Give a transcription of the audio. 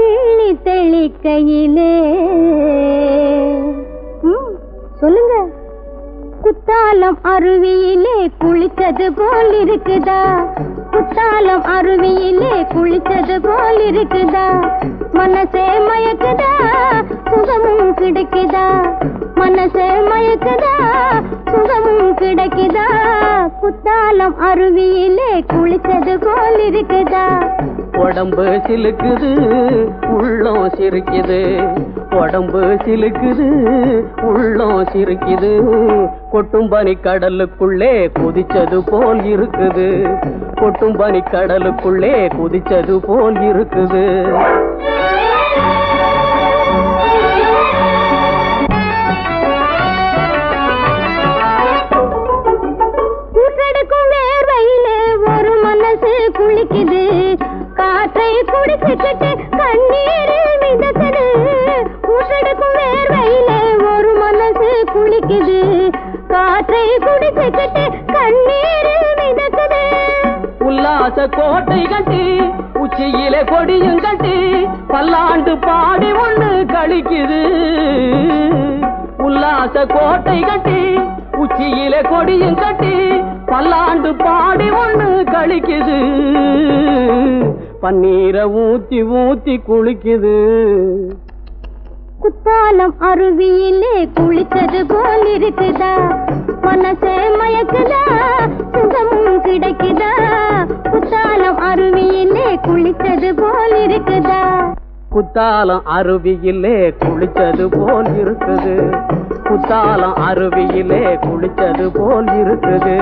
அள்ளி தெளிக்கையிலே சொல்லுங்க. குத்தாலம் அருவியிலே குளித்தது போல் இருக்குதா? குத்தாலம் அருவியிலே குளித்தது போல் இருக்குதா? மனசே மயக்குதா, சுகமும் கிடைக்குதா? மனசே மயக்குதா, சுகமும் கிடைக்குதா? குத்தாலம் அருவியிலே குளித்தது போல் இருக்குதா? உடம்பு சிலுக்குது, உள்ளம் சிரிக்குது. உடம்பு சிலுக்குது, உள்ளம் சிரிக்குது. கொட்டும் பனி கடலுக்குள்ளே குதிச்சது போல் இருக்குது. கொட்டும் பனி கடலுக்குள்ளே குதிச்சது போல் இருக்குது. ஊற்றெடுக்கும் வேர்வையிலே ஒரு மனசு குளிக்குது. காற்றை குடிச்சுக்கிட்டு கண்ணீரில் மிதக்குது. ஊற்றெடுக்கும் வேர்வையிலே ஒரு மனசு குளிக்குது. காற்றை குடிச்சுக்கிட்டு கண்ணீரில் மிதக்குது. உல்லாச கோட்டை கட்டி உச்சியிலே கொடியும் கட்டி பல்லாண்டு பாடி ஒண்ணு கழிக்குது. உல்லாச கோட்டை கட்டி உச்சியிலே கொடியும் கட்டி பல்லாண்டு பாடி ஒண்ணு கழிக்குது. பன்னீரை ஊத்தி ஊத்தி குளிக்குது. குத்தாலம் அருவியிலே குளித்தது போல் இருக்குதா? மனசே மயக்குதா, சுகமும் கிடைக்குதா? குத்தாலம் அருவியிலே குளித்தது போல் இருக்குதா? குத்தாலம் அருவியிலே குளிச்சது போல் இருக்குது. குத்தாலம் அருவியிலே குளிச்சது போல் இருக்குது.